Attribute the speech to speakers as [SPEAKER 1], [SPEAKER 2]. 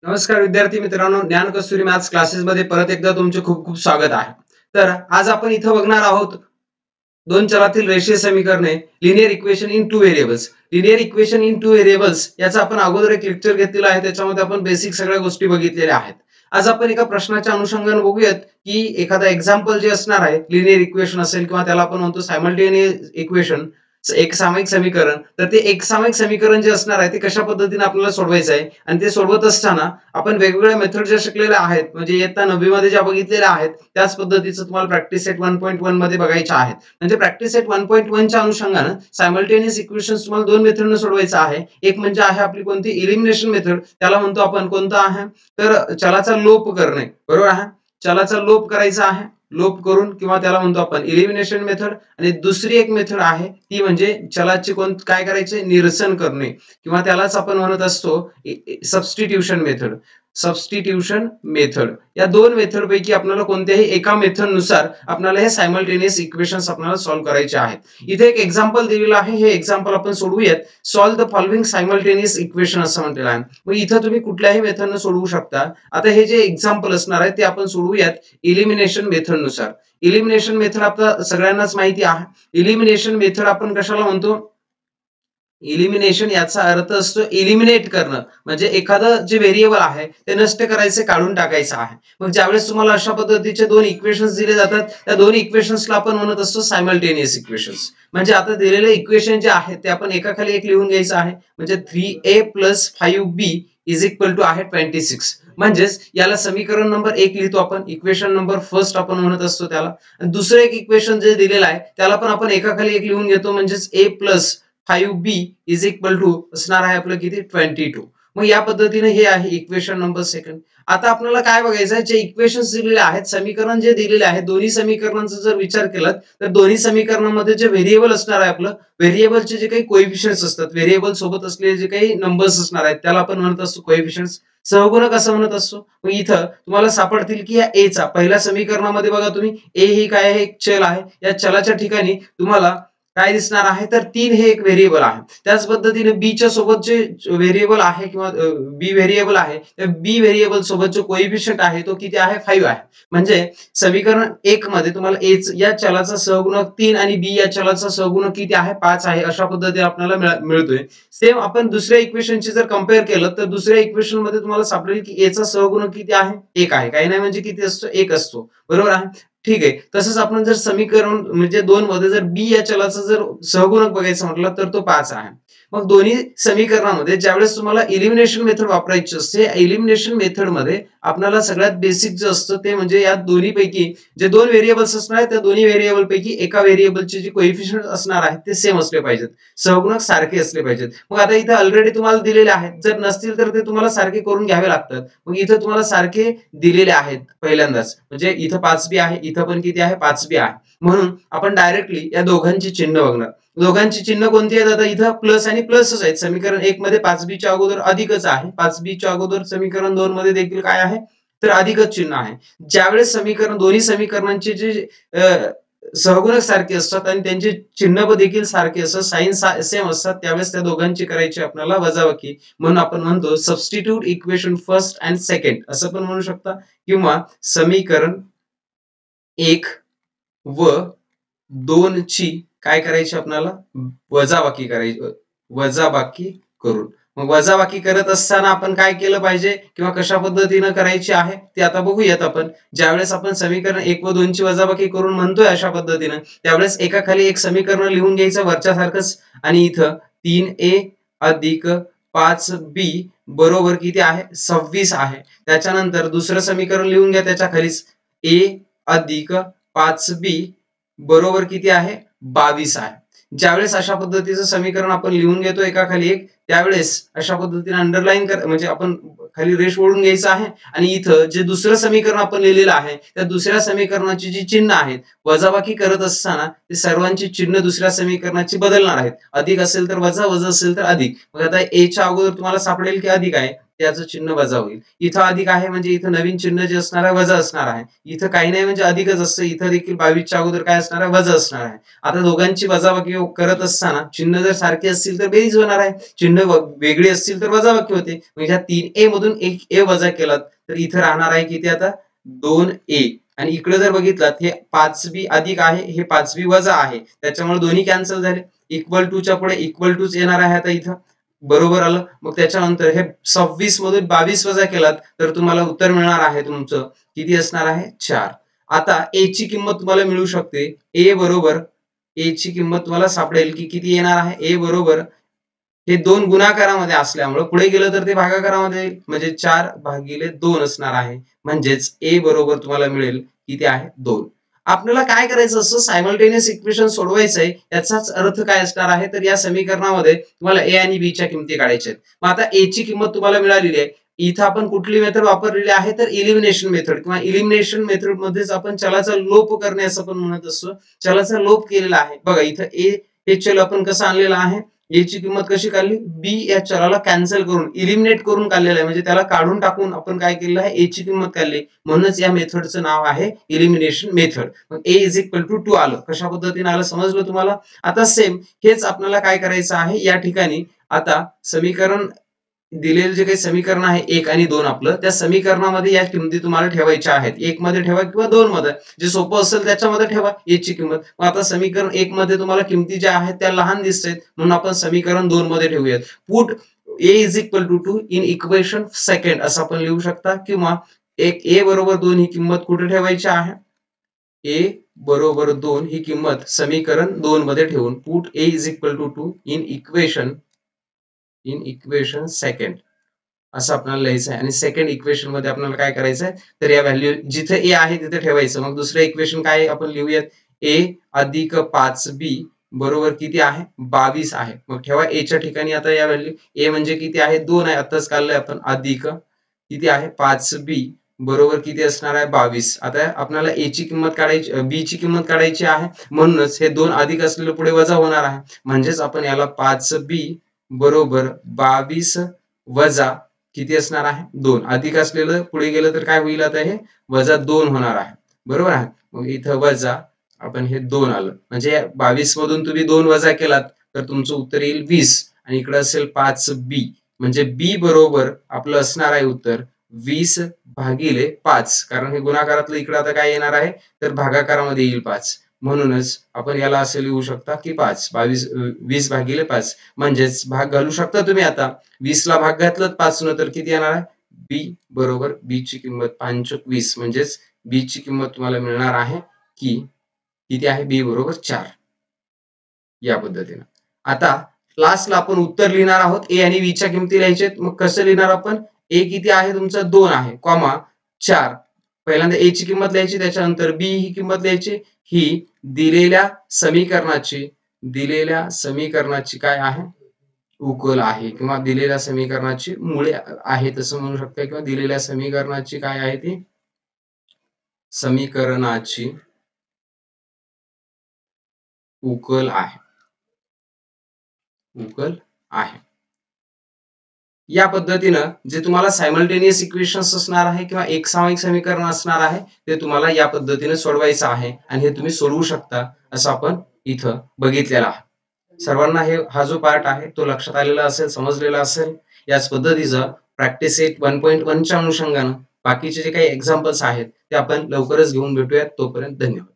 [SPEAKER 1] नमस्कार विद्यार्थी मित्रांनो, ज्ञान कस्तुरी मॅथ्स क्लासेस मध्ये परत एकदा तुमचे खूप खूप स्वागत आहे. तर आज आपण इथं बघणार आहोत दोन चलातील रेषीय समीकरणे, linear equation in two variables. Linear equation in two variables याचा आपण अगोदर एक लेक्चर घेतलेला आहे, त्याच्यामध्ये आपण बेसिक सगळ्या गोष्टी बघितलेल्या आहेत. आज आपण एका प्रश्नाच्या अनुषंगाने बघूयात की एखादा एक्झाम्पल जे असणार आहे, लिनियर इक्वेशन असेल किंवा त्याला आपण म्हणतो सायमल्टेनियस इक्वेशन, एक सामायिक समीकरण. तर ते एक सामायिक समीकरण जे असणार आहे ते कशा पद्धतीने आपल्याला सोडवायचं आहे, आणि ते सोडवत असताना आपण वेगवेगळ्या मेथड ज्या शिकलेल्या आहेत, म्हणजे इयत्ता 9वी मध्ये ज्या बघितलेल्या आहेत त्याच पद्धतीचं तुम्हाला प्रॅक्टिस सेट 1.1 मध्ये बघायच्या आहेत. म्हणजे प्रॅक्टिस सेट 1.1 च्या अनुषंगाने सायमल्टेनियस इक्वेशन्स तुम्हाला दोन मेथडने सोडवायचं आहे. एक म्हणजे आहे आपली कोणती इलिमिनेशन मेथड, त्याला म्हणतो आपण कोणतं आहे, तर चलाचा लोप करणे. बरोबर आहे, चलाचा लोप करायचा आहे, लोप करून, किंवा त्याला म्हणतो आपण इलिमिनेशन मेथड. आणि दुसरी एक मेथड आहे ती म्हणजे चलाचे काय करायचे, निरसन करणे, किंवा त्यालाच आपण म्हणत असतो सबस्टिट्यूशन मेथड. सबस्टिट्यूशन मेथड या दोन मेथड पैकी आपल्याला कोणत्याही एका मेथड नुसार आपल्याला हे सायमल्टेनियस इक्वेशन्स आपल्याला सॉल्व्ह करायचे आहेत. इथे एक एक्झाम्पल दिलेलं आहे, हे एक्झाम्पल आपण सोडवूयात. Solve the following simultaneous equation असं म्हटलेलं आहे. मग इथं तुम्ही कुठल्याही मेथडने सोडवू शकता. आता हे जे एक्झाम्पल असणार आहे ते आपण सोडवूयात इलिमिनेशन मेथड नुसार. इलिमिनेशन मेथड आपल्याला सगळ्यांनाच माहिती आहे. इलिमिनेशन मेथड आपण कशाला म्हणतो, इलिमिनेशन याचा अर्थ असतो इलिमिनेट करणं, म्हणजे एखादं जे व्हेरिएबल आहे ते नष्ट करायचे, काढून टाकायचं आहे. मग ज्यावेळेस तुम्हाला अशा पद्धतीचे दोन इक्वेशन्स दिले जातात, त्या दोन इक्वेशन्सला आपण म्हणत असतो सायमल्टेनियस इक्वेशन्स. म्हणजे आता दिलेले इक्वेशन जे आहे ते आपण एकाखाली एक लिहून घ्यायचं आहे. म्हणजे 3a + 5b = आहे 26. म्हणजेच याला समीकरण नंबर 1 लिहितो आपण, इक्वेशन नंबर फर्स्ट आपण म्हणत असतो त्याला. आणि दुसरं एक इक्वेशन जे दिलेलं आहे त्याला पण आपण एकाखाली एक लिहून घेतो, म्हणजेच a + 5b = असणार आहे आपलं किती, 22. मग या पद्धतीने हे आहे इक्वेशन नंबर सेकंड. आता आपल्याला काय बघायचं आहे, जे इक्वेशन्स दिलेले आहेत, समीकरण जे दिलेले आहेत, दोन्ही समीकरणांचा जर विचार केला तर दोन्ही समीकरणामध्ये जे व्हेरिएबल असणार आहे, आपलं व्हेरिएबलचे जे काही कोएफिशियंट्स असतात, व्हेरिएबल सोबत असलेले जे काही नंबर्स असणार आहेत त्याला आपण म्हणत असतो कोएफिशियंट्स, सहगुणक असं म्हणत असतो. मग इथं तुम्हाला सापडतील की या a चा पहिल्या समीकरणामध्ये बघा तुम्ही, a ही काय आहे, एक चल आहे. या चलाच्या ठिकाणी तुम्हाला काय दिसणार आहे, तर 3 हे एक व्हेरिएबल आहे. त्याच पद्धतीने बी च्या सोबत जे व्हेरिएबल आहे किंवा बी व्हेरिएबल आहे, त्या बी व्हेरिएबल सोबत जो कोएफिशियंट आहे तो किती आहे, 5 आहे. म्हणजे समीकरण 1 मध्ये तुम्हाला a या चलाचा सहगुणक 3 आणि b या चलाचा सहगुणक किती आहे, 5 आहे. अशा पद्धतीने आपल्याला मिळतोय. सेम आपण दुसऱ्या इक्वेशनची जर कंपेअर केलं तर दुसऱ्या इक्वेशन मध्ये तुम्हाला सापडेल की a चा सहगुणक किती आहे, 1 आहे. काही नाही म्हणजे किती असतो, 1 असतो. बरोबर आहे, ठीक आहे. तसंच आपण जर समीकरण म्हणजे 2 मध्ये जर b या चलाचा जर सहगुणक बघायचं म्हटलं तर तो 5 आहे. मग दोन्ही समीकरणामध्ये ज्यावेळेस तुम्हाला इलिमिनेशन मेथड वापरायची असते, इलिमिनेशन मेथड मध्ये आपल्याला सगळ्यात बेसिक जे असतं ते म्हणजे या दोन्ही पैकी जे दोन व्हेरिएबल्स असणार आहेत त्या दोन्ही व्हेरिएबल पैकी एका व्हेरिएबलचे जे कोएफिशियंट असणार आहेत ते सेम असले पाहिजेत, सहगुणक सारखे असले पाहिजेत. मग आता इथे ऑलरेडी तुम्हाला दिलेले आहेत, जर नसतील तर ते तुम्हाला सारखे करून घ्यावे लागतात. मग इथे तुम्हाला सारखे दिलेले आहेत पहिल्यांदाच, म्हणजे इथं 5b आहे, इथं पण किती आहे, 5b आहे. म्हणून आपण डायरेक्टली या दोघांची चिन्ह बघणार. दोघांची चिन्ह कोणती आहेत, आता इथं प्लस आणि प्लसच आहेत. समीकरण 1 मध्ये 5b च्या अगोदर अधिकच आहे, 5b च्या अगोदर समीकरण 2 मध्ये देखील काय आहे, तर अधिकच चिन्ह आहे. ज्यावेळेस समीकरण दोन्ही समीकरणांचे जे सहगुणक सारखे असतात आणि त्यांचे चिन्ह देखील सारखे असतात, साइन सेम असतात, त्यावेळेस त्या दोघांची करायची आपल्याला वजाबाकी. म्हणून आपण म्हणतो substitute equation first and second असं पण म्हणू शकता, किंवा समीकरण 1 व 2 ची काय करायची आपल्याला, वजाबाकी करायची, वजाबाकी करून. मग वजाबाकी करत असताना आपण काय केलं पाहिजे किंवा कशा पद्धतीने करायची आहे ते आता बघूयात आपण. ज्यावेळेस आपण समीकरण 1 व 2 ची वजाबाकी करून म्हणतोय अशा पद्धतीने, त्यावेळेस एकाखाली एक समीकरण लिहून घ्यायचं वरच्या सारखंच. आणि इथं 3a अधिक 5b बरोबर किती आहे, 26 आहे. त्याच्यानंतर दुसरं समीकरण लिहून घ्या त्याच्या खालीच, a अधिक 5b बरोबर किती आहे, 22 आहे. ज्यावेळेस अशा पद्धतीचं समीकरण आपण लिहून घेतो एकाखाली एक, त्यावेळेस अशा पद्धतीने अंडरलाईन म्हणजे आपण खाली रेष ओढून घ्यायचं आहे. आणि इथं जे दुसरं समीकरण आपण लिहिलेलं आहे त्या दुसऱ्या समीकरणाची जी चिन्ह आहेत, वजाबाकी करत असताना ते सर्वांची चिन्ह दुसऱ्या समीकरणाची बदलणार आहेत. अधिक असेल तर वजा, वजा असेल तर अधिक. मग आता a च्या अगोदर तुम्हाला सापडेल की अधिक आहे, त्याचं चिन्ह वजा होईल. इथं अधिक आहे म्हणजे इथं नवीन चिन्ह जे असणार आहे वजा असणार आहे. इथं काही नाही म्हणजे अधिकच असतं, इथं देखील 22 च्या अगोदर काय असणार आहे, वजा असणार आहे. आता दोघांची वजाबाकी करत असताना चिन्ह जर सारखे असतील तर बेरीज होणार आहे, चिन्ह चिन्ह वेगळी असतील तर वजाबाकी होते. मग ह्या 3a मधून 1a वजा केलात तर इथं राहणार आहे किती आता 2a. आणि इकडे जर बघितलात हे 5b अधिक आहे, हे 5b वजा आहे, त्याच्यामुळे दोन्ही कॅन्सल झाले. इक्वल टू च्या पुढे इक्वल टूच येणार आहे आता इथं. बरोबर आलं. मग त्याच्यानंतर हे 26 मधून 22 वजा केलात तर तुम्हाला उत्तर मिळणार आहे तुमचं किती असणार आहे 4. आता a ची किंमत तुम्हाला मिळू शकते. a बरोबर a ची किंमत तुम्हाला सापडेल की किती येणार आहे. a बरोबर हे 2 गुणाकारामध्ये असल्यामुळे पुढे गेलं तर ते भागाकारामध्ये येईल, म्हणजे 4/2 असणार आहे. म्हणजेच a बरोबर तुम्हाला मिळेल किती आहे 2. आपल्याला काय करायचं असं सायमल्टेनियस इक्वेशन सोडवायचं आहे. याचाच अर्थ काय असणार आहे तर या समीकरणामध्ये तुम्हाला a आणि b च्या किमती काढायच्या आहेत. मग आता a ची किंमत तुम्हाला मिळालेली आहे. इथं आपण कुठली मेथड वापरलेली आहे तर इलिमिनेशन मेथड किंवा इलिमिनेशन मेथड मध्येच आपण चलाचा लोप करणे असं पण म्हणत असतो. चलाचा लोप केलेला आहे. बघा इथं a हे चल आपण कसं आणलेलं आहे, a ची किंमत कशी काढली, b या चलाला कॅन्सल करून इलिमिनेट करून काढलेलं आहे, म्हणजे त्याला काढून टाकून आपण काय केलेलं आहे a ची किंमत काढली. म्हणूनच या मेथडचं नाव आहे इलिमिनेशन मेथड. मग a इज इक्वल टू 2 आलं. कशा पद्धतीने आलं समजलं तुम्हाला. आता सेम हेच आपल्याला काय करायचं आहे या ठिकाणी. आता समीकरण दिलेले जे काही समीकरण आहे 1 आणि 2 आपलं, त्या समीकरणामध्ये या किमती तुम्हाला ठेवायच्या आहेत. 1 मध्ये ठेवा किंवा 2 मध्ये, जे सोपं असेल त्याच्यामध्ये ठेवा a ची किंमत. मग आता समीकरण 1 मध्ये तुम्हाला किमती ज्या आहेत त्या लहान दिसतात, म्हणून आपण समीकरण 2 मध्ये ठेवूयात. Put a is equal to 2 in equation second असं आपण लिहू शकता, किंवा एक a बरोबर 2 ही किंमत कुठे ठेवायची आहे, a बरोबर 2 ही किंमत समीकरण 2 मध्ये ठेवून put a is equal to 2 in equation second असं आपल्याला लिहायचं आहे. आणि सेकंड इक्वेशन मध्ये आपल्याला काय करायचं आहे तर या व्हॅल्यू जिथे a आहे तिथे ठेवायचं. मग दुसरं इक्वेशन काय आपण लिहूयात, a अधिक 5b बरोबर किती आहे 22 आहे. मग ठेवा a च्या ठिकाणी आता या व्हॅल्यू, a म्हणजे किती आहे 2 आहे, आताच काढलंय आपण, अधिक किती आहे 5b बरोबर किती असणार आहे 22. आता आपल्याला a ची किंमत काढायची, b ची किंमत काढायची आहे, म्हणूनच हे 2 अधिक असलेलं पुढे वजा होणार आहे. म्हणजेच आपण याला 5b बरोबर 22 वजा किती असणार आहे 2, अधिक असलेलं पुढे गेलं तर काय होईल आता हे वजा 2 होणार आहे. बरोबर आहे. मग इथं वजा आपण हे 2 आलं, म्हणजे 22 मधून तुम्ही 2 वजा केलात तर तुमचं उत्तर येईल 20. आणि इकडे असेल 5b, म्हणजे b बरोबर आपलं असणार आहे उत्तर 20/5, कारण हे गुणाकारातलं इकडे आता काय येणार आहे तर भागाकारामध्ये येईल 5. म्हणूनच आपण याला असे लिहू शकता की 20/5, म्हणजेच भाग घालू शकता तुम्ही. आता 20 ला भाग घातलात 5 न तर किती येणार आहे, b बरोबर b ची किंमत 25, म्हणजेच b ची किंमत तुम्हाला मिळणार आहे की किती आहे, b बरोबर 4. या पद्धतीने आता लास्टला आपण उत्तर लिहिणार आहोत. a आणि b च्या किमती लिहायच्यात. मग कसं लिहिणार आपण, a किती आहे तुमचं 2 आहे, कॉमा 4. पहिल्यांदा a ची किंमत लिहायची, त्याच्यानंतर b ही किंमत लिहायची. ही दिलेल्या समीकरणाची काय आहे उकल आहे, किंवा दिलेल्या समीकरणाची मुळे आहेत असं म्हणू शकता, किंवा दिलेल्या समीकरणाची काय आहे ती समीकरणाची उकल आहे. या पद्धतीनं जे तुम्हाला सायमल्टेनियस इक्वेशन्स असणार आहे किंवा एकसामायिक समीकरण असणार आहे ते तुम्हाला या पद्धतीने सोडवायचं आहे, आणि हे तुम्ही सोडवू शकता असं आपण इथं बघितलेलं आहे. सर्वांना हा जो पार्ट आहे तो लक्षात आलेला असेल, समजलेला असेल. याच पद्धतीचं प्रॅक्टिस सेट 1.1 च्या अनुषंगानं बाकीचे जे काही एक्झाम्पल्स आहेत ते आपण लवकरच घेऊन भेटूयात. तोपर्यंत धन्यवाद.